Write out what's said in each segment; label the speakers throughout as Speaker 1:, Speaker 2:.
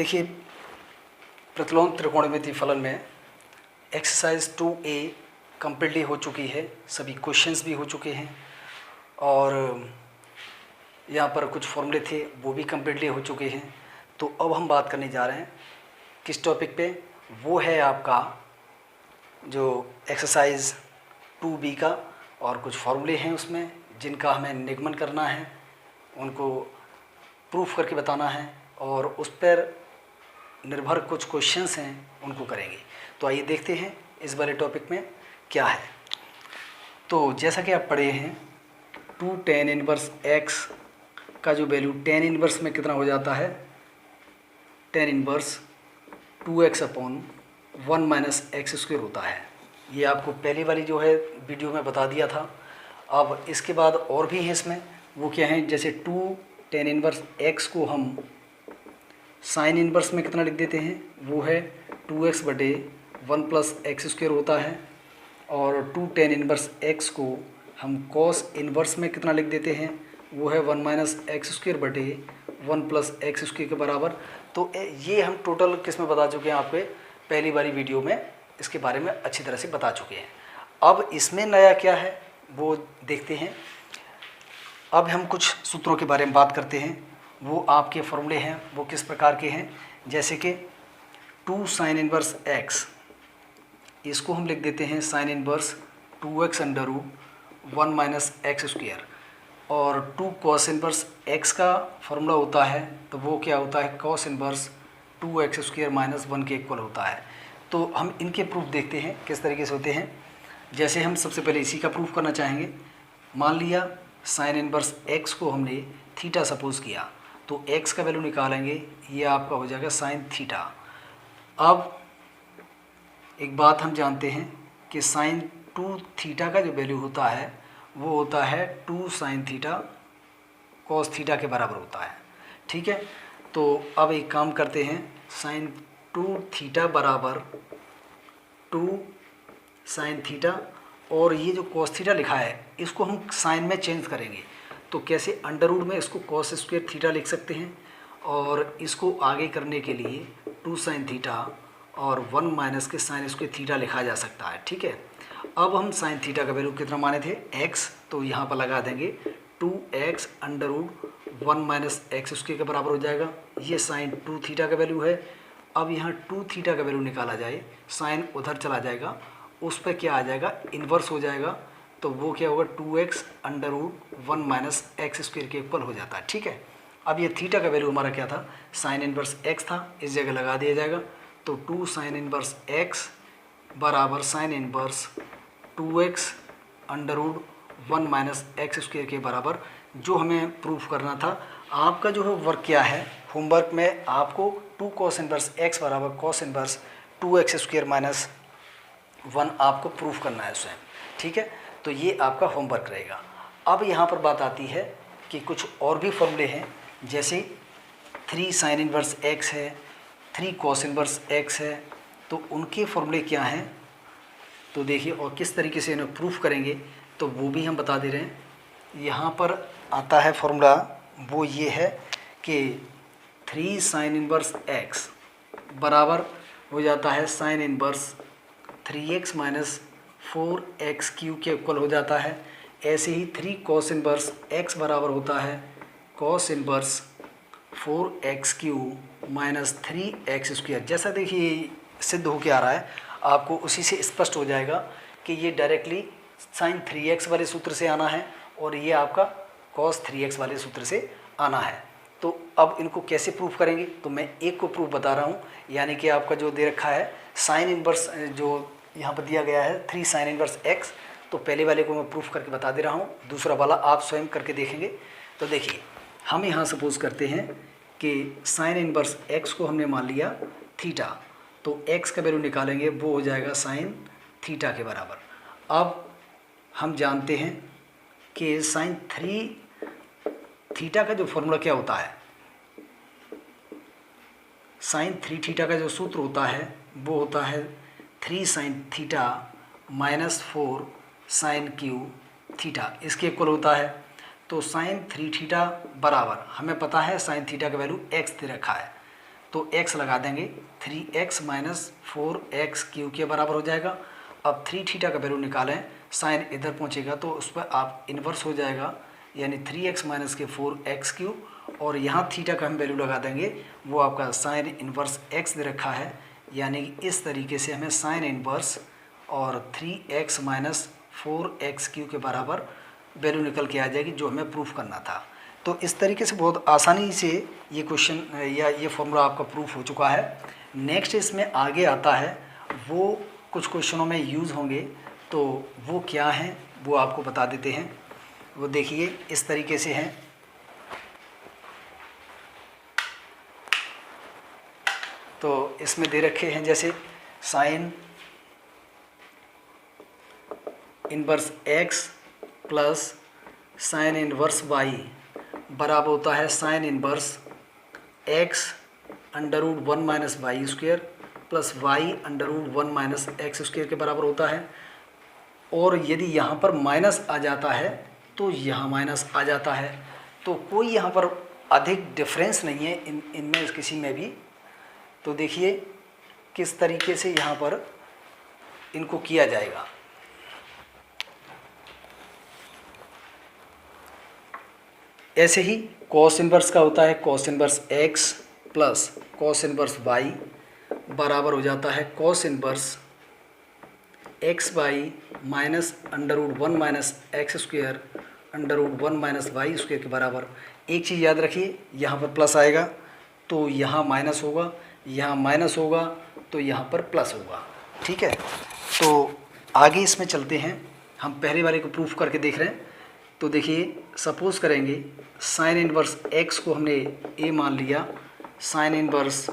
Speaker 1: देखिए, प्रतिलोम त्रिकोणमिति फलन में एक्सरसाइज 2A कम्प्लीटली हो चुकी है, सभी क्वेश्चंस भी हो चुके हैं और यहाँ पर कुछ फॉर्मूले थे वो भी कम्प्लीटली हो चुके हैं। तो अब हम बात करने जा रहे हैं किस टॉपिक पे, वो है आपका जो एक्सरसाइज 2B का, और कुछ फॉर्मूले हैं उसमें जिनका हमें निगमन करना है, उनको प्रूफ करके बताना है और उस पर निर्भर कुछ क्वेश्चंस हैं उनको करेंगे। तो आइए देखते हैं इस वाले टॉपिक में क्या है। तो जैसा कि आप पढ़े हैं 2 tan इनवर्स x का जो वैल्यू tan इनवर्स में कितना हो जाता है, tan inverse 2x upon 1 minus x square होता है। ये आपको पहली वाली जो है वीडियो में बता दिया था। अब इसके बाद और भी है इसमें, वो क्या है, जैसे 2 tan इनवर्स x को हम साइन इनवर्स में कितना लिख देते हैं, वो है 2x बटे 1 प्लस एक्स स्क्वायर होता है, और 2 tan इनवर्स x को हम कॉस इनवर्स में कितना लिख देते हैं, वो है 1 माइनस एक्स स्क्वायर बटे 1 प्लस एक्स स्क्वायर के बराबर। तो ये हम टोटल किस में बता चुके हैं, आपके पहली वाली वीडियो में इसके बारे में अच्छी तरह से बता चुके हैं। अब इसमें नया क्या है वो देखते हैं। अब हम कुछ सूत्रों के बारे में बात करते हैं। वो आपके फॉर्मूले हैं वो किस प्रकार के हैं, जैसे कि 2 साइन इनवर्स x, इसको हम लिख देते हैं sine inverse 2x under root 1 minus x square, और 2 कॉस इनवर्स x का फॉर्मूला होता है तो वो क्या होता है, cos inverse 2x square minus 1 के इक्वल होता है। तो हम इनके प्रूफ देखते हैं किस तरीके से होते हैं। जैसे हम सबसे पहले इसी का प्रूफ करना चाहेंगे। मान लिया साइन इनवर्स x को हमने थीटा सपोज़ किया, तो x का वैल्यू निकालेंगे, ये आपका हो जाएगा साइन थीटा। अब एक बात हम जानते हैं कि साइन 2 थीटा का जो वैल्यू होता है वो होता है 2 साइन थीटा कॉस थीटा के बराबर होता है। ठीक है, तो अब एक काम करते हैं, साइन 2 थीटा बराबर 2 साइन थीटा, और ये जो कॉस थीटा लिखा है इसको हम साइन में चेंज करेंगे। तो कैसे, अंडर रूट में इसको कॉस स्क्वायर थीटा लिख सकते हैं, और इसको आगे करने के लिए 2 साइन थीटा और 1 माइनस के साइन स्क्वायर थीटा लिखा जा सकता है। ठीक है, अब हम साइन थीटा का वैल्यू कितना माने थे, x, तो यहाँ पर लगा देंगे 2x under root 1 minus x square के बराबर हो जाएगा। ये साइन 2 थीटा का वैल्यू है। अब यहाँ 2 थीटा का वैल्यू निकाला जाए, साइन उधर चला जाएगा, उस पर क्या आ जाएगा, इन्वर्स हो जाएगा, तो वो क्या होगा 2x under root 1 minus x square के इक्वल हो जाता है। ठीक है, अब ये थीटा का वैल्यू हमारा क्या था, साइन इनवर्स x था, इस जगह लगा दिया जाएगा। तो 2 साइन इनवर्स x बराबर sine inverse 2x under root 1 minus x square के बराबर, जो हमें प्रूफ करना था। आपका जो है वर्क क्या है, होमवर्क में आपको 2 कॉस इनवर्स x बराबर cos inverse 2x square minus 1 आपको प्रूफ करना है उसमें। ठीक है, तो ये आपका होमवर्क रहेगा। अब यहाँ पर बात आती है कि कुछ और भी फॉर्मूले हैं, जैसे 3 साइन इनवर्स x है, 3 कॉस इनवर्स x है, तो उनके फॉर्मूले क्या हैं तो देखिए, और किस तरीके से इन्हें प्रूफ करेंगे तो वो भी हम बता दे रहे हैं। यहाँ पर आता है फॉर्मूला, वो ये है कि 3 साइन इनवर्स x बराबर हो जाता है sine inverse 3x minus 4x Q के इक्वल हो जाता है। ऐसे ही 3 कॉस इनवर्स x बराबर होता है cos inverse 4x Q minus 3x square. जैसा देखिए सिद्ध होके आ रहा है, आपको उसी से स्पष्ट हो जाएगा कि ये डायरेक्टली साइन 3x वाले सूत्र से आना है और ये आपका कॉस 3x वाले सूत्र से आना है। तो अब इनको कैसे प्रूफ करेंगे, तो मैं एक को प्रूफ बता रहा हूँ, यानी कि आपका जो दे रखा है साइन इनवर्स, जो यहाँ पर दिया गया है 3 साइन इनवर्स x, तो पहले वाले को मैं प्रूफ करके बता दे रहा हूँ, दूसरा वाला आप स्वयं करके देखेंगे। तो देखिए, हम यहाँ सपोज करते हैं कि साइन इनवर्स x को हमने मान लिया थीटा, तो x का वैल्यू निकालेंगे, वो हो जाएगा साइन थीटा के बराबर। अब हम जानते हैं कि साइन 3 थीटा का जो फॉर्मूला क्या होता है, साइन 3 थीटा का जो सूत्र होता है वो होता है 3 sine theta minus 4 sine cube theta, इसके इक्वल होता है। तो साइन 3 थीटा बराबर, हमें पता है साइन थीटा का वैल्यू x दे रखा है, तो x लगा देंगे, 3x माइनस 4x क्यू के बराबर हो जाएगा। अब 3 थीटा का वैल्यू निकालें, साइन इधर पहुंचेगा तो उस पर आप इन्वर्स हो जाएगा, यानी 3x माइनस के 4x क्यू, और यहाँ थीटा का हम वैल्यू लगा देंगे, वो आपका साइन इन्वर्स x दे रखा है, यानी कि इस तरीके से हमें साइन इन्वर्स और 3x माइनस 4x क्यू के बराबर वैल्यू निकल के आ जाएगी, जो हमें प्रूफ करना था। तो इस तरीके से बहुत आसानी से ये क्वेश्चन या ये फॉर्मूला आपका प्रूफ हो चुका है। नेक्स्ट इसमें आगे आता है, वो कुछ क्वेश्चनों में यूज़ होंगे, तो वो क्या हैं वो आपको बता देते हैं। वो देखिए इस तरीके से हैं। तो इसमें दे रखे हैं जैसे sine inverse x plus sine inverse y बराबर होता है sine inverse x under root 1 minus y square plus y under root 1 minus x square के बराबर होता है। और यदि यहाँ पर माइनस आ जाता है तो यहाँ माइनस आ जाता है, तो कोई यहाँ पर अधिक डिफरेंस नहीं है इनमें किसी में भी। तो देखिए किस तरीके से यहाँ पर इनको किया जाएगा। ऐसे ही कॉस इन्वर्स का होता है cos inverse x plus cos inverse y बराबर हो जाता है cos inverse x by minus under root 1 minus x square under root 1 minus y square के बराबर। एक चीज़ याद रखिए, यहाँ पर प्लस आएगा तो यहाँ माइनस होगा, यहाँ माइनस होगा तो यहाँ पर प्लस होगा। ठीक है, तो आगे इसमें चलते हैं। हम पहले वाले को प्रूफ करके देख रहे हैं। तो देखिए सपोज़ करेंगे साइन इन्वर्स x को हमने a मान लिया, साइन इन्वर्स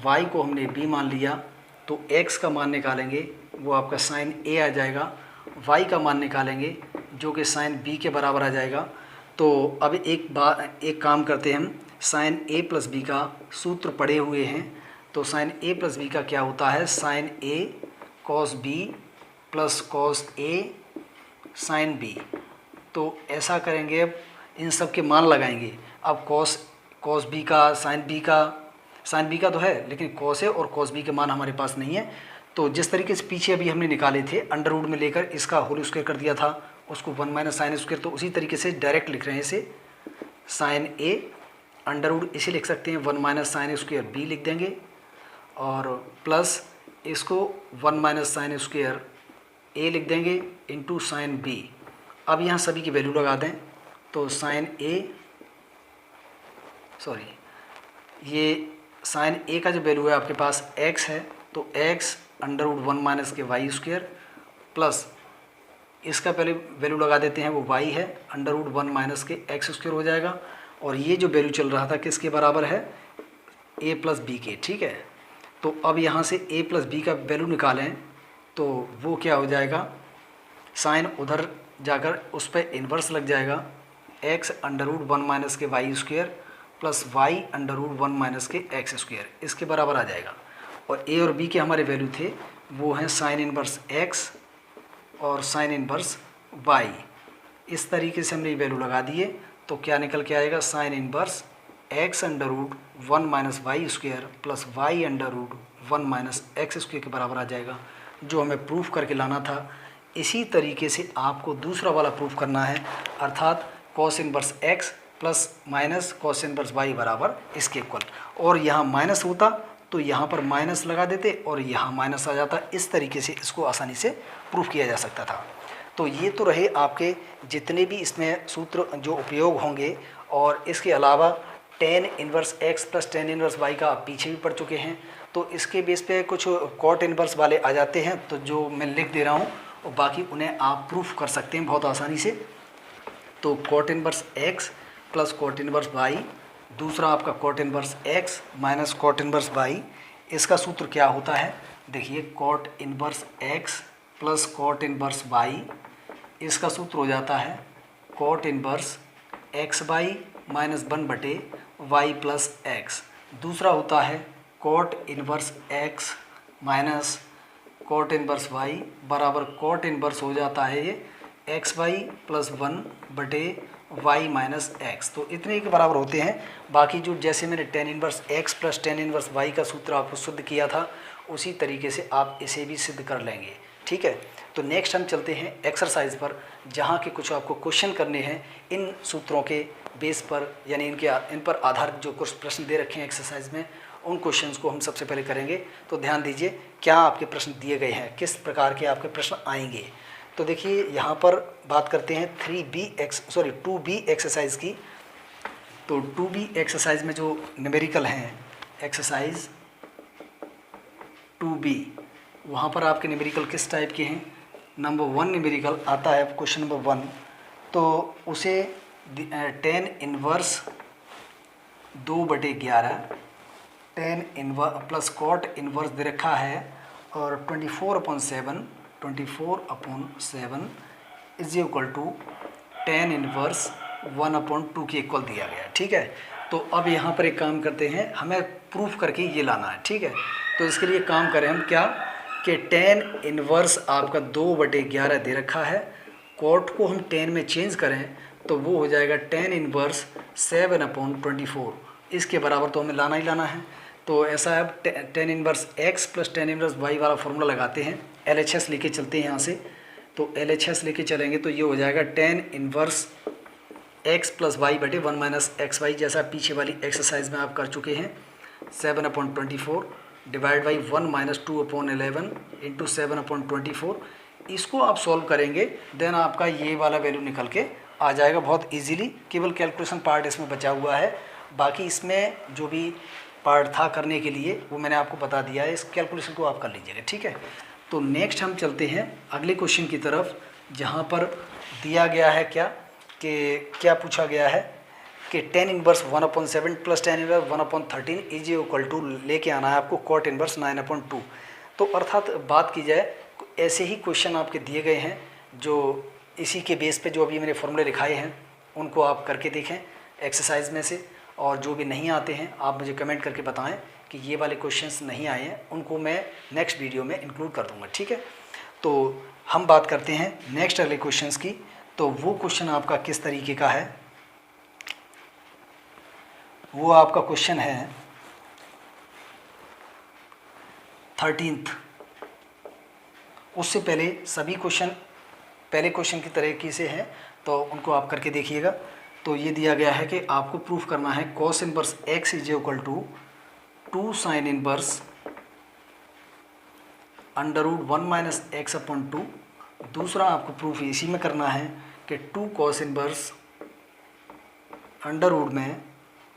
Speaker 1: y को हमने b मान लिया, तो x का मान निकालेंगे वो आपका साइन a आ जाएगा, y का मान निकालेंगे जो कि साइन b के बराबर आ जाएगा। तो अब एक काम करते हैं हम, साइन a प्लस b का सूत्र पढ़े हुए हैं, तो साइन a प्लस b का क्या होता है, sine a cos b plus cos a sine b। तो ऐसा करेंगे, अब इन सब के मान लगाएंगे। अब कॉस बी का साइन बी का तो है, लेकिन कॉस ए और कॉस बी के मान हमारे पास नहीं है। तो जिस तरीके से पीछे अभी हमने निकाले थे, अंडर रूट में लेकर इसका होल स्क्वायर कर दिया था, उसको 1 माइनस साइन स्क्वायर, तो उसी तरीके से डायरेक्ट लिख रहे हैं इसे। साइन ए अंडर रूट इसे लिख सकते हैं 1 माइनस साइन स्क्वायर बी लिख देंगे, और प्लस इसको 1 माइनस साइन स्क्वायर ए लिख देंगे इंटू साइन बी। अब यहाँ सभी की वैल्यू लगा दें, तो साइन ए ये साइन ए का जो वैल्यू है आपके पास x है, तो x अंडर रूट 1 माइनस के वाई स्क्वायर प्लस इसका पहले वैल्यू लगा देते हैं, वो y है, अंडर रूट 1 माइनस के एक्स स्क्वायर हो जाएगा। और ये जो वैल्यू चल रहा था किसके बराबर है, a प्लस बी के। ठीक है, तो अब यहाँ से a प्लस बी का वैल्यू निकालें तो वो क्या हो जाएगा, साइन उधर जाकर उस पर इन्वर्स लग जाएगा, x अंडर रूट 1 माइनस के y square plus y under root 1 minus के एक्स स्क्वायर, इसके बराबर आ जाएगा। और a और b के हमारे वैल्यू थे वो हैं साइन इन्वर्स x और साइन इन्वर्स y। इस तरीके से हमने वैल्यू लगा दिए, तो क्या निकल के आएगा, sine inverse x under root 1 minus y square plus y under root 1 minus x square के बराबर आ जाएगा, जो हमें प्रूफ करके लाना था। इसी तरीके से आपको दूसरा वाला प्रूफ करना है, अर्थात cos inverse x plus minus cos inverse y बराबर इसके इक्वल। और यहाँ माइनस होता तो यहाँ पर माइनस लगा देते और यहाँ माइनस आ जाता। इस तरीके से इसको आसानी से प्रूफ किया जा सकता था। तो ये तो रहे आपके जितने भी इसमें सूत्र जो उपयोग होंगे, और इसके अलावा tan inverse x plus tan inverse y का आप पीछे भी पढ़ चुके हैं। तो इसके बेस पे कुछ कॉट इन्वर्स वाले आ जाते हैं, तो जो मैं लिख दे रहा हूँ और बाकी उन्हें आप प्रूफ कर सकते हैं बहुत आसानी से। तो cot inverse x plus cot inverse y, दूसरा आपका cot inverse x minus cot inverse y, इसका सूत्र क्या होता है, देखिए cot inverse x plus cot inverse y, इसका सूत्र हो जाता है cot inverse x by minus 1 बटे वाई प्लस एक्स। दूसरा होता है cot inverse x minus cot inverse y बराबर कॉट इन्वर्स हो जाता है ये एक्स बाई प्लस 1 बटे वाई माइनस एक्स, तो इतने के बराबर होते हैं। बाकी जो जैसे मैंने tan inverse x plus tan inverse y का सूत्र आपको सिद्ध किया था, उसी तरीके से आप इसे भी सिद्ध कर लेंगे। ठीक है, तो नेक्स्ट हम चलते हैं एक्सरसाइज पर, जहाँ के कुछ आपको क्वेश्चन करने हैं इन सूत्रों के बेस पर, यानी इन पर आधारित जो कुछ प्रश्न दे रखे हैं एक्सरसाइज में, उन क्वेश्चंस को हम सबसे पहले करेंगे। तो ध्यान दीजिए क्या आपके प्रश्न दिए गए हैं, किस प्रकार के आपके प्रश्न आएंगे। तो देखिए यहाँ पर बात करते हैं 2B एक्सरसाइज की। तो 2B एक्सरसाइज में जो न्यूमेरिकल हैं, एक्सरसाइज 2B, वहाँ पर आपके न्यूमेरिकल किस टाइप के हैं। नंबर 1 न्यूमेरिकल आता है क्वेश्चन नंबर 1, तो उसे 10 inverse 2/11 10 inverse plus cot inverse दे रखा है, और 24/7 इज इक्वल टू 10 इनवर्स 1/2 के इक्वल दिया गया है। ठीक है, तो अब यहाँ पर एक काम करते हैं, हमें प्रूफ करके ये लाना है। ठीक है, तो इसके लिए काम करें हम क्या कि 10 इनवर्स आपका 2/11 दे रखा है, कॉट को हम 10 में चेंज करें तो वो हो जाएगा 10 इनवर्स 7/24, इसके बराबर तो हमें लाना ही लाना है। तो ऐसा है, 10 inverse x plus 10 inverse y वाला फॉर्मूला लगाते हैं, LHS लेके चलते हैं यहाँ से। तो LHS लेके चलेंगे तो ये हो जाएगा 10 इनवर्स एक्स प्लस वाई बटे 1 माइनस एक्स वाई, जैसा पीछे वाली एक्सरसाइज में आप कर चुके हैं। 7/24 डिवाइड बाई 1 माइनस 2/11 इंटू 7/24। इसको आप सॉल्व करेंगे, देन आपका ये वाला वैल्यू निकल के आ जाएगा बहुत इजीली। केवल कैलकुलेशन पार्ट इसमें बचा हुआ है, बाकी इसमें जो भी पार्ट था करने के लिए वो मैंने आपको बता दिया है, इस कैलकुलेशन को आप कर लीजिएगा। ठीक है, तो नेक्स्ट हम चलते हैं अगले क्वेश्चन की तरफ, जहाँ पर दिया गया है क्या पूछा गया है कि 10 inverse 1/7 plus 10 inverse 1/13 is equal to लेके आना है आपको कॉट इनवर्स 9/2। तो अर्थात बात की जाए, ऐसे ही क्वेश्चन आपके दिए गए हैं जो इसी के बेस पे जो अभी मैंने फॉर्मूले लिखाए हैं उनको आप करके देखें एक्सरसाइज में से, और जो भी नहीं आते हैं आप मुझे कमेंट करके बताएं कि ये वाले क्वेश्चंस नहीं आए हैं, उनको मैं नेक्स्ट वीडियो में इंक्लूड कर दूंगा। ठीक है, तो हम बात करते हैं नेक्स्ट अगले क्वेश्चंस की। तो वो क्वेश्चन आपका किस तरीके का है, वो आपका क्वेश्चन है 13th। उससे पहले सभी क्वेश्चन पहले क्वेश्चन की तरीके से हैं, तो उनको आप करके देखिएगा। तो ये दिया गया है कि आपको प्रूफ करना है cos inverse x is equal to 2 sine inverse √1 minus x/2। दूसरा आपको प्रूफ इसी में करना है कि 2 कॉस इनवर्स अंडर रूट में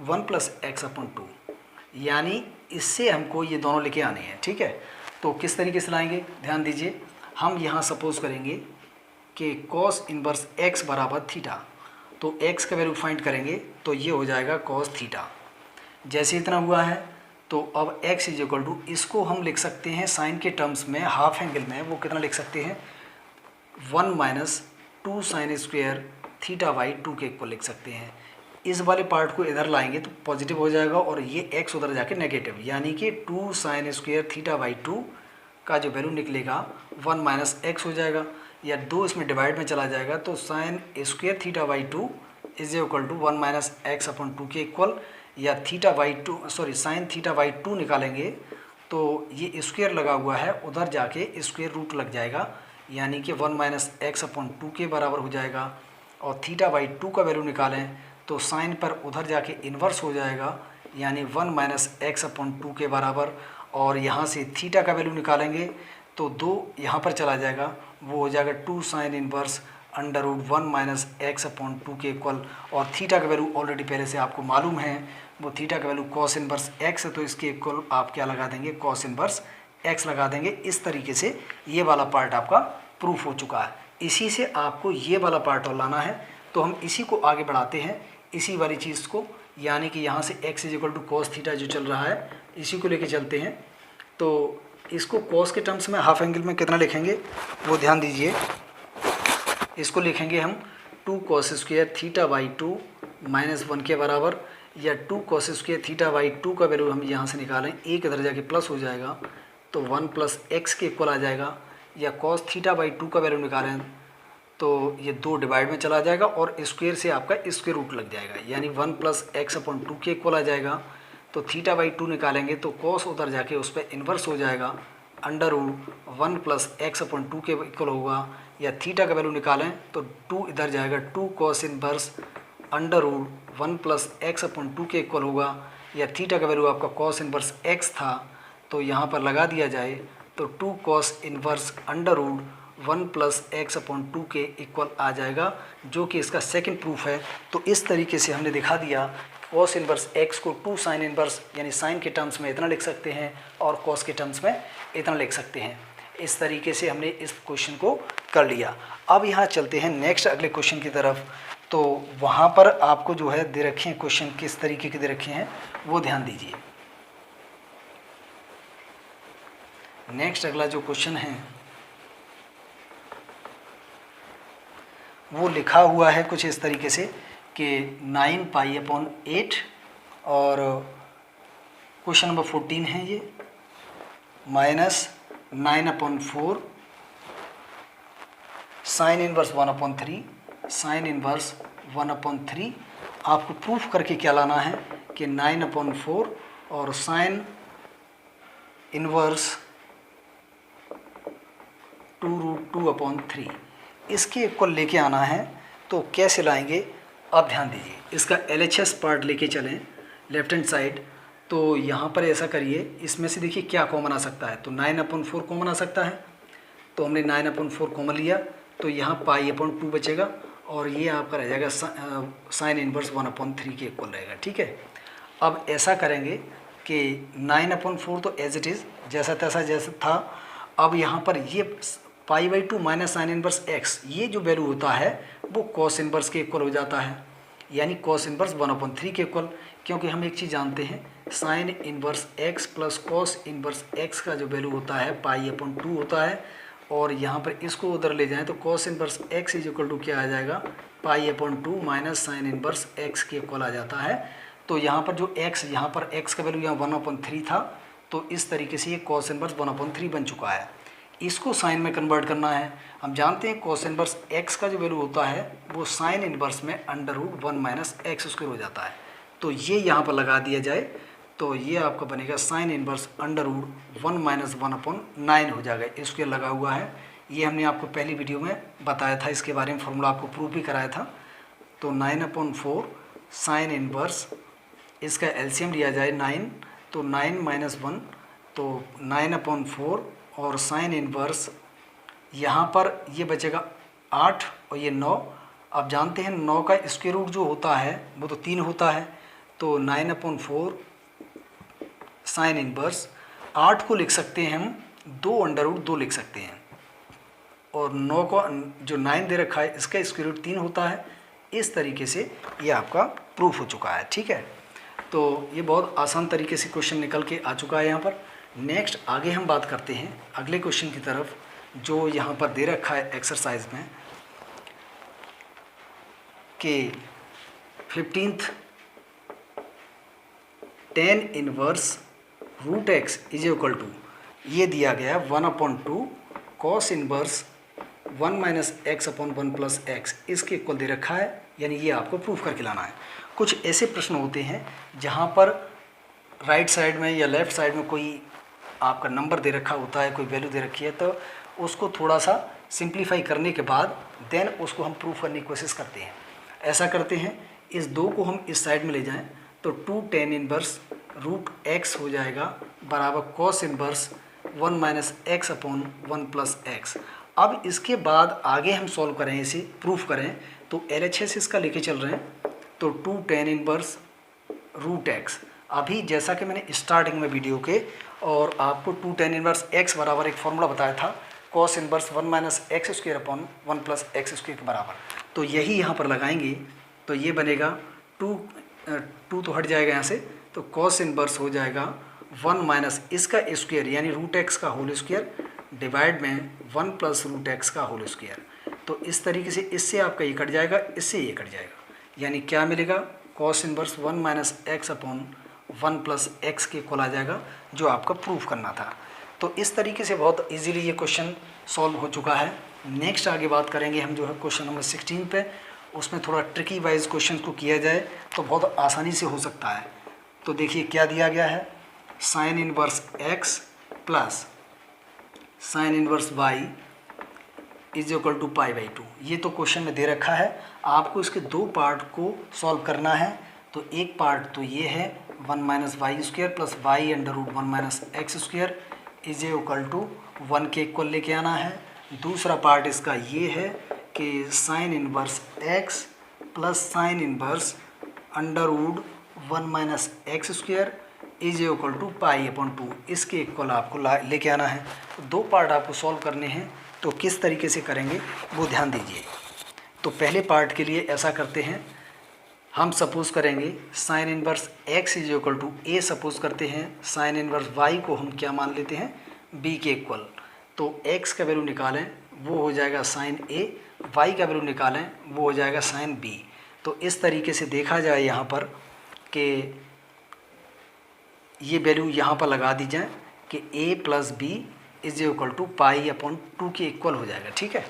Speaker 1: 1 प्लस x/2, यानी इससे हमको ये दोनों लेके आने हैं। ठीक है, तो किस तरीके से लाएंगे, ध्यान दीजिए। हम यहाँ सपोज करेंगे कि कॉस इनवर्स x बराबर थीटा, तो x का वैल्यू फाइंड करेंगे तो ये हो जाएगा कॉस थीटा। जैसे इतना हुआ है तो अब x इज इक्वल टू, इसको हम लिख सकते हैं साइन के टर्म्स में, हाफ एंगल में वो कितना लिख सकते हैं 1 minus 2 sign square theta by 2 के इक्वल लिख सकते हैं। इस वाले पार्ट को इधर लाएंगे तो पॉजिटिव हो जाएगा और ये x उधर जाके नेगेटिव, यानी कि 2 साइन स्क्वायर थीटा बाई 2 का जो वैल्यू निकलेगा 1 माइनस एक्स हो जाएगा, या 2 इसमें डिवाइड में चला जाएगा तो sine square theta by 2 is equal to 1 minus x/2 के इक्वल, या साइन थीटा बाई 2 निकालेंगे तो ये स्क्वायर लगा हुआ है उधर जाके स्क्वायर रूट लग जाएगा, यानी कि 1 माइनस x/2 के बराबर हो जाएगा। और थीटा बाई 2 का वैल्यू निकालें तो साइन पर उधर जाके इन्वर्स हो जाएगा, यानी 1 माइनस x/2 के बराबर। और यहाँ से थीटा का वैल्यू निकालेंगे तो 2 यहाँ पर चला जाएगा, वो हो जाएगा 2 साइन इन्वर्स √1 माइनस x/2 के इक्वल। और थीटा का वैल्यू ऑलरेडी पहले से आपको मालूम है, वो थीटा का वैल्यू कॉस इन्वर्स x है, तो इसके इक्वल आप क्या लगा देंगे, कॉस इन्वर्स x लगा देंगे। इस तरीके से ये वाला पार्ट आपका प्रूफ हो चुका है। इसी से आपको ये वाला पार्ट और लाना है, तो हम इसी को आगे बढ़ाते हैं, इसी वाली चीज़ को, यानी कि यहाँ से x is equal to cos theta जो चल रहा है इसी को लेके चलते हैं। तो इसको कॉस के टर्म्स में हाफ एंगल में कितना लिखेंगे वो ध्यान दीजिए। इसको लिखेंगे हम 2 cos square theta by 2 minus 1 के बराबर, या 2 कॉस स्क्वायर थीटा बाई 2 का वैल्यू हम यहाँ से निकालें, एक इधर जाके प्लस हो जाएगा तो 1 प्लस एक्स के इक्वल आ जाएगा, या कॉस थीटा बाई 2 का वैल्यू निकालें तो ये 2 डिवाइड में चला जाएगा और स्क्वायर से आपका स्क्वायर रूट लग जाएगा, यानी 1 प्लस एक्स अपॉन 2 के इक्वल आ जाएगा। तो थीटा बाई 2 निकालेंगे तो कॉस उधर जाके उस पर इन्वर्स हो जाएगा, under root 1 plus x upon 2 के इक्वल होगा। या थीटा का वैल्यू निकालें तो 2 इधर जाएगा, 2 cos inverse under root 1 plus x upon 2 के इक्वल होगा। या थीटा का वैल्यू आपका कॉस इन्वर्स एक्स था तो यहाँ पर लगा दिया जाए तो 2 cos inverse under root 1 plus x upon 2 के इक्वल आ जाएगा, जो कि इसका सेकंड प्रूफ है। तो इस तरीके से हमने दिखा दिया कॉस इन्वर्स एक्स को 2 साइन इन्वर्स यानी साइन के टर्म्स में इतना लिख सकते हैं और कॉस के टर्म्स में इतना लिख सकते हैं। इस तरीके से हमने इस क्वेश्चन को कर लिया। अब यहाँ चलते हैं नेक्स्ट अगले क्वेश्चन की तरफ। तो वहाँ पर आपको जो है दे रखे हैं क्वेश्चन किस तरीके के दे रखे हैं वो ध्यान दीजिए। नेक्स्ट अगला जो क्वेश्चन है वो लिखा हुआ है कुछ इस तरीके से कि 9 पाई अपॉन 8 और क्वेश्चन नंबर 14 है ये, minus 9 upon 4 sign inverse 1 upon 3, sign inverse 1 upon 3। आपको प्रूफ करके क्या लाना है कि 9 अपॉन 4 और साइन इनवर्स 2 रूट 2 अपॉन 3 इसके इक्वल लेके आना है। तो कैसे लाएंगे आप ध्यान दीजिए। इसका LHS पार्ट लेके चलें लेफ्ट हैंड साइड। तो यहाँ पर ऐसा करिए, इसमें से देखिए क्या कॉमन आ सकता है। तो 9 अपॉन 4 कॉमन आ सकता है, तो हमने 9 अपॉन 4 कॉमन लिया तो यहाँ पाई अपॉन 2 बचेगा और ये आपका रह जाएगा साइन इनवर्स 1 अपॉन 3 के इक्वल रहेगा। ठीक है, अब ऐसा करेंगे कि 9 अपॉन 4 तो एज इट इज़ जैसा तैसा जैसा था। अब यहाँ पर ये pi by 2 minus sine inverse x, ये जो वैल्यू होता है वो कॉस इनवर्स के इक्वल हो जाता है, यानी कॉस इनवर्स 1 अपॉन 3 के इक्वल। क्योंकि हम एक चीज़ जानते हैं, sine inverse x plus cos inverse x का जो वैल्यू होता है पाई अपॉन 2 होता है। और यहाँ पर इसको उधर ले जाएं तो cos inverse x is equal to क्या आ जाएगा, pi upon 2 minus sine inverse x के इक्वल आ जाता है। तो यहाँ पर जो एक्स, यहाँ पर एक्स का वैल्यू यहाँ 1 अपॉन 3 था, तो इस तरीके से ये कॉस इनवर्स 1 अपॉन 3 बन चुका है। इसको साइन में कन्वर्ट करना है। हम जानते हैं कॉस इनवर्स एक्स का जो वैल्यू होता है वो साइन इनवर्स में under root 1 minus x square हो जाता है। तो ये यहाँ पर लगा दिया जाए तो ये आपका बनेगा sine inverse under root 1 minus 1 upon 9 हो जाएगा। स्क्वायर लगा हुआ है, ये हमने आपको पहली वीडियो में बताया था, इसके बारे में फॉर्मूला आपको प्रूफ भी कराया था। तो 9 अपॉन 4 साइन इनवर्स, इसका एलसीएम लिया जाए 9, तो 9 माइनस 1 तो 9 अपॉन 4 और साइन इनवर्स यहाँ पर ये बचेगा 8 और ये 9। आप जानते हैं 9 का स्क्वायर रूट जो होता है वो तो 3 होता है। तो 9 अपॉन 4 साइन इनवर्स 8 को लिख सकते हैं हम 2 अंडर रूट 2 लिख सकते हैं, और 9 को जो 9 दे रखा है इसका स्क्वायर रूट 3 होता है। इस तरीके से ये आपका प्रूफ हो चुका है। ठीक है, तो ये बहुत आसान तरीके से क्वेश्चन निकल के आ चुका है यहाँ पर। नेक्स्ट आगे हम बात करते हैं अगले क्वेश्चन की तरफ, जो यहाँ पर दे रखा है एक्सरसाइज में कि 15th tan inverse root x is equal to, ये दिया गया है 1 upon 2 cos inverse 1 minus x upon 1 plus x, इसके इक्वल दे रखा है, यानी ये आपको प्रूफ करके लाना है। कुछ ऐसे प्रश्न होते हैं जहाँ पर राइट साइड में या लेफ़्ट साइड में कोई आपका नंबर दे रखा होता है, कोई वैल्यू दे रखी है, तो उसको थोड़ा सा सिंप्लीफाई करने के बाद देन उसको हम प्रूफ करने की कोशिश करते हैं। ऐसा करते हैं, इस 2 को हम इस साइड में ले जाएं तो 2 tan इनवर्स रूट एक्स हो जाएगा बराबर cos inverse 1 minus x upon 1 plus x. अब इसके बाद आगे हम सॉल्व करें, इसे प्रूफ करें, तो LHS इसका लेके चल रहे हैं। तो 2 tan इनवर्स रूट एक्स, अभी जैसा कि मैंने स्टार्टिंग में वीडियो के और आपको 2 tan इनवर्स एक्स बराबर एक फॉर्मूला बताया था, cos inverse 1 minus x square upon 1 plus x square के बराबर, तो यही यहाँ पर लगाएंगे तो ये बनेगा 2 तो हट जाएगा यहाँ से, तो कॉस इनवर्स हो जाएगा 1 माइनस इसका स्क्वायर यानी रूट एक्स का होल स्क्वायर डिवाइड में 1 प्लस रूट एक्स का होल स्क्वायर। तो इस तरीके से इससे आपका ये कट जाएगा, इससे ये कट जाएगा, यानी क्या मिलेगा, cos inverse 1 minus x upon 1 plus x के इक्वल आ जाएगा, जो आपका प्रूफ करना था। तो इस तरीके से बहुत इजीली ये क्वेश्चन सॉल्व हो चुका है। नेक्स्ट आगे बात करेंगे हम जो है क्वेश्चन नंबर 16 पे। उसमें थोड़ा ट्रिकी वाइज क्वेश्चन को किया जाए तो बहुत आसानी से हो सकता है। तो देखिए क्या दिया गया है, sine inverse x plus sine inverse y is equal to π/2। ये तो क्वेश्चन में दे रखा है, आपको इसके दो पार्ट को सॉल्व करना है। तो एक पार्ट तो ये है 1 minus y square plus y under root 1 minus x square is equal to 1 के इक्वल लेके आना है। दूसरा पार्ट इसका ये है कि sine inverse x plus sine inverse under root 1 minus x square is equal to π/2, इसके इक्वल आपको लेके आना है। तो दो पार्ट आपको सॉल्व करने हैं, तो किस तरीके से करेंगे वो ध्यान दीजिए। तो पहले पार्ट के लिए ऐसा करते हैं, हम सपोज़ करेंगे sine inverse x is equal to a suppose करते हैं, साइन इनवर्स y को हम क्या मान लेते हैं, b के इक्वल। तो x का वैल्यू निकालें वो हो जाएगा साइन a, y का वैल्यू निकालें वो हो जाएगा साइन b। तो इस तरीके से देखा जाए यहाँ पर कि ये वैल्यू यहाँ पर लगा दी जाए कि a plus B is equal to π/2 के इक्वल हो जाएगा। ठीक है,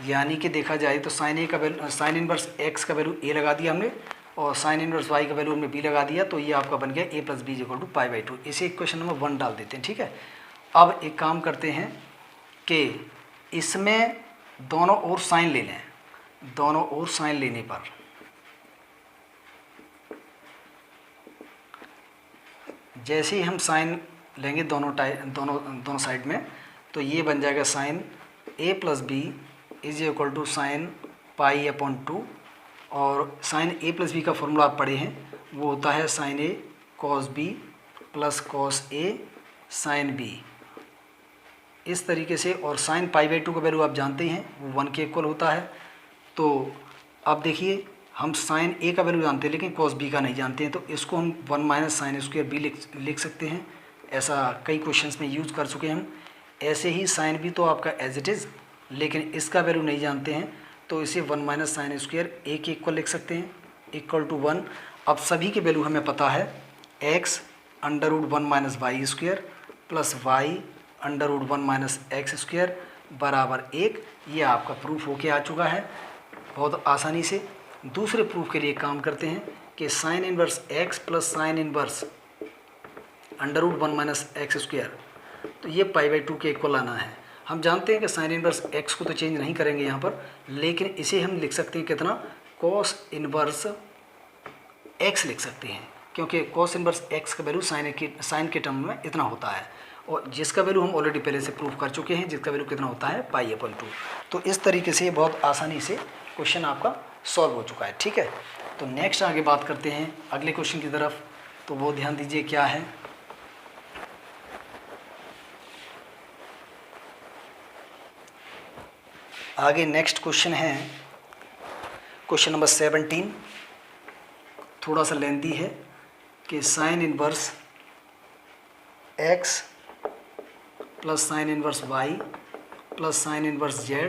Speaker 1: यानी कि देखा जाए तो साइन a का वैल्यू, साइन इनवर्स x का वैल्यू a लगा दिया हमने और साइन इनवर्स y का वैल्यू हमने b लगा दिया। तो ये आपका बन गया a plus B is equal to π/2। इसे इक्वेशन नंबर 1 डाल देते हैं। ठीक है, अब एक काम करते हैं कि इसमें दोनों ओर साइन ले लें। दोनों ओर साइन लेने पर जैसे ही हम साइन लेंगे दोनों साइड में, तो ये बन जाएगा sine a plus B is equal to sine π/2। और साइन a प्लस बी का फॉर्मूला आप पढ़े हैं, वो होता है sine a cos b plus cos a sine b, इस तरीके से। और साइन π/2 का वैल्यू आप जानते हैं वो 1 के इक्वल होता है। तो अब देखिए हम साइन a का वैल्यू जानते हैं लेकिन कॉस b का नहीं जानते हैं, तो इसको हम 1 माइनस साइन स्क्वायर b लिख सकते हैं। ऐसा कई क्वेश्चंस में यूज़ कर चुके हैं हम। ऐसे ही साइन b तो आपका एज इट इज़, लेकिन इसका वैल्यू नहीं जानते हैं तो इसे 1 माइनस साइन स्क्वायर a के इक्वल लिख सकते हैं, इक्वल टू 1। अब सभी के वैल्यू हमें पता है, x under root 1 minus y square plus y under root 1 minus x square बराबर 1। ये आपका प्रूफ होके आ चुका है बहुत आसानी से। दूसरे प्रूफ के लिए काम करते हैं कि sine inverse x plus sine inverse under root 1 minus x square, तो ये π/2 के इक्वल आना है। हम जानते हैं कि साइन इनवर्स x को तो चेंज नहीं करेंगे यहाँ पर, लेकिन इसे हम लिख सकते हैं कितना, कॉस इनवर्स x लिख सकते हैं, क्योंकि कॉस इनवर्स x का वैल्यू साइन के टर्म में इतना होता है, और जिसका वैल्यू हम ऑलरेडी पहले से प्रूफ कर चुके हैं, जिसका वैल्यू कितना होता है π/2। तो इस तरीके से बहुत आसानी से क्वेश्चन आपका सॉल्व हो चुका है। ठीक है, तो नेक्स्ट आगे बात करते हैं अगले क्वेश्चन की तरफ। तो वो ध्यान दीजिए क्या है, आगे नेक्स्ट क्वेश्चन है क्वेश्चन नंबर 17। थोड़ा सा लेंथी है कि sine inverse x plus sine inverse y plus sine inverse z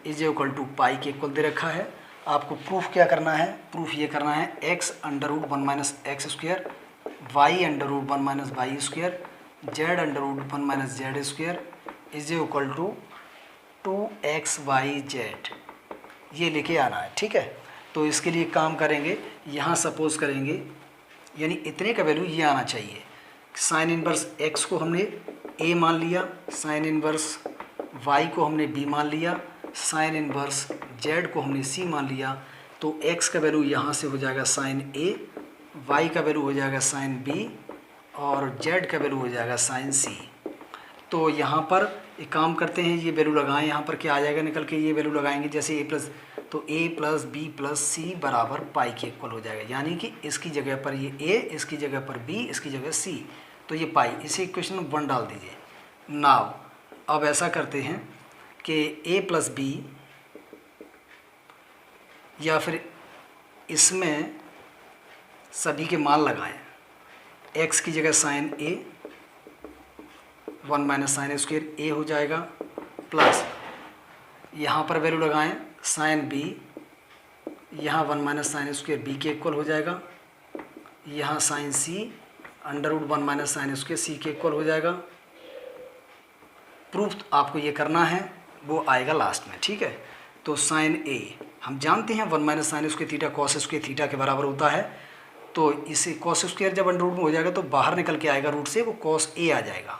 Speaker 1: is equal to pi के इक्वल दे रखा है। आपको प्रूफ क्या करना है, प्रूफ ये करना है x under root 1 minus x square, y under root 1 minus y square, z under root 1 minus z square is equal to 2xyz, ये लेके आना है। ठीक है, तो इसके लिए काम करेंगे, यहाँ सपोज करेंगे यानी इतने का वैल्यू ये आना चाहिए। साइन इनवर्स x को हमने a मान लिया, साइन इनवर्स y को हमने b मान लिया, साइन इनवर्स z को हमने c मान लिया। तो x का वैल्यू यहाँ से हो जाएगा साइन a, y का वैल्यू हो जाएगा साइन b और z का वैल्यू हो जाएगा साइन c। तो यहाँ पर एक काम करते हैं, ये वैल्यू लगाएं, यहाँ पर क्या आ जाएगा निकल के, ये वैल्यू लगाएंगे जैसे a प्लस, तो a प्लस बी प्लस सी बराबर पाई के इक्वल हो जाएगा। यानी कि इसकी जगह पर ये a, इसकी जगह पर b, इसकी जगह c, तो ये पाई, इसे इक्वेशन में 1 डाल दीजिए। नाउ अब ऐसा करते हैं कि a प्लस बी, या फिर इसमें सभी के मान लगाएं। x की जगह sine a, 1 minus sine square a हो जाएगा, प्लस यहाँ पर वैल्यू लगाएं साइन b, यहाँ 1 माइनस साइन स्क्वायर b के इक्वल हो जाएगा, यहाँ sine c under root 1 minus sine square c के इक्वल हो जाएगा, प्रूफ आपको ये करना है, वो आएगा लास्ट में, ठीक है। तो साइन ए हम जानते हैं 1 minus sine square theta cos square theta के बराबर होता है। तो इसे कॉस स्क्वायर जब अंडर रूट में हो जाएगा तो बाहर निकल के आएगा रूट से, वो कॉस ए आ जाएगा,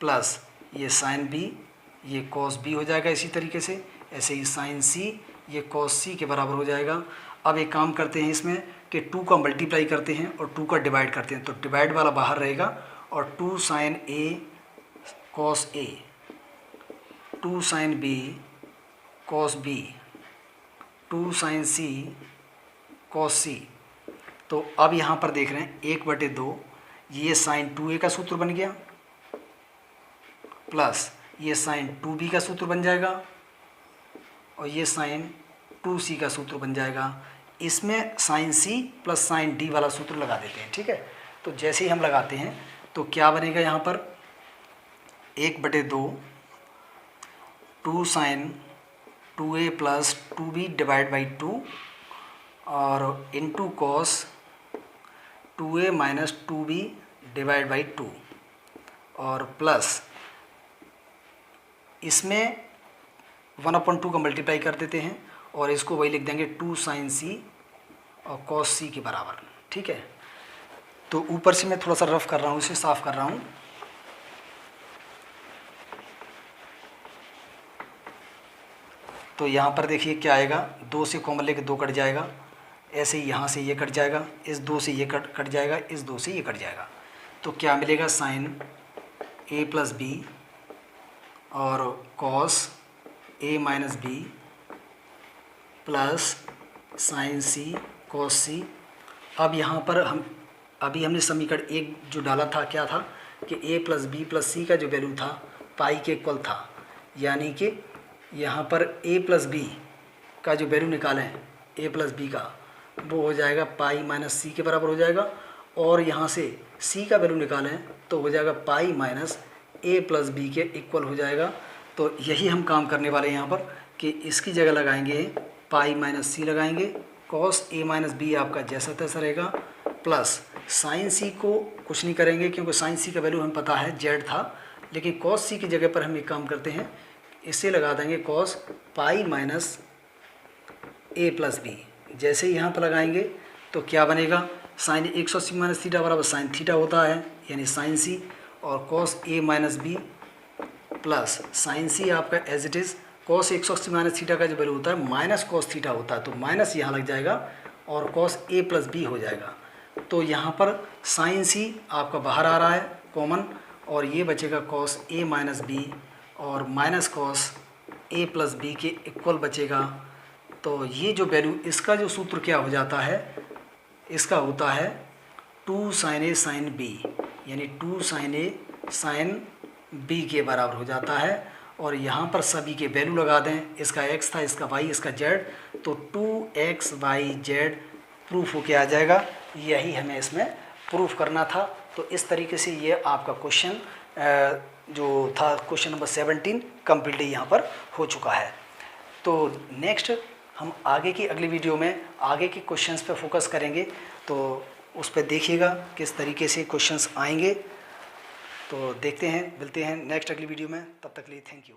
Speaker 1: प्लस ये साइन बी, ये कॉस बी हो जाएगा इसी तरीके से। ऐसे ही साइन सी, ये कॉस सी के बराबर हो जाएगा। अब एक काम करते हैं इसमें कि 2 का मल्टीप्लाई करते हैं और 2 का डिवाइड करते हैं, तो डिवाइड वाला बाहर रहेगा और 2 sine A cos A, 2 sine B cos B, 2 sine C cos C. तो अब यहाँ पर देख रहे हैं 1/2, ये साइन 2a का सूत्र बन गया, प्लस ये साइन 2b का सूत्र बन जाएगा और ये साइन 2c का सूत्र बन जाएगा। इसमें sine c plus sine d वाला सूत्र लगा देते हैं, ठीक है। तो जैसे ही हम लगाते हैं तो क्या बनेगा यहाँ पर 1/2 2 sign 2a plus 2b divide by 2 और into cos 2a minus 2b divide by 2 और प्लस इसमें 1/2 का मल्टीप्लाई कर देते हैं और इसको वही लिख देंगे 2 साइन सी और कॉस सी के बराबर, ठीक है। तो ऊपर से मैं थोड़ा सा रफ कर रहा हूँ, इसे साफ कर रहा हूँ। तो यहाँ पर देखिए क्या आएगा, 2 से कॉमन लेके 2 कट जाएगा, ऐसे ही यहाँ से ये कट जाएगा, इस 2 से ये कट जाएगा, इस 2 से ये कट जाएगा। तो क्या मिलेगा, साइन ए प्लस बी और cos A minus B plus sine C cos सी। अब यहाँ पर अभी हमने समीकरण 1 जो डाला था, क्या था कि ए प्लस बी प्लस सी का जो वैल्यू था पाई के इक्वल था, यानी कि यहाँ पर ए प्लस बी का जो वैल्यू निकालें ए प्लस बी का, वो हो जाएगा पाई माइनस सी के बराबर हो जाएगा। और यहाँ से सी का वैल्यू निकालें तो हो जाएगा पाई माइनस ए प्लस बी के इक्वल हो जाएगा। तो यही हम काम करने वाले हैं यहाँ पर कि इसकी जगह लगाएंगे पाई माइनस सी लगाएंगे, कॉस ए माइनस बी आपका जैसा तैसा रहेगा, प्लस साइन सी को कुछ नहीं करेंगे क्योंकि साइन सी का वैल्यू हमें पता है जेड था, लेकिन कॉस सी की जगह पर हम एक काम करते हैं, इससे लगा देंगे cos pi minus A plus B. जैसे ही यहाँ पर लगाएंगे तो क्या बनेगा, साइन 180 माइनस थीटा बराबर साइन थीटा होता है, यानी साइन सी, और cos A minus B plus sine C आपका as it is cos 180 minus theta का जो वैल्यू होता है माइनस कॉस थीटा होता है, तो माइनस यहाँ लग जाएगा और कॉस ए प्लस बी हो जाएगा। तो यहाँ पर साइन सी आपका बाहर आ रहा है कॉमन, और ये बचेगा कॉस ए माइनस बी और minus cos A plus B के इक्वल बचेगा। तो ये जो वैल्यू, इसका जो सूत्र क्या हो जाता है, इसका होता है 2 साइन ए साइन बी, यानी 2 साइन ए साइन बी के बराबर हो जाता है। और यहाँ पर सभी के वैल्यू लगा दें, इसका x था, इसका y, इसका z, तो 2x y z प्रूफ होके आ जाएगा। यही हमें इसमें प्रूफ करना था। तो इस तरीके से ये आपका क्वेश्चन जो था क्वेश्चन नंबर 17 कम्प्लीटली यहाँ पर हो चुका है। तो नेक्स्ट हम आगे की अगली वीडियो में आगे के क्वेश्चंस पे फोकस करेंगे, तो उस पर देखिएगा किस तरीके से क्वेश्चंस आएंगे। तो देखते हैं, मिलते हैं नेक्स्ट अगली वीडियो में, तब तक के लिए थैंक यू।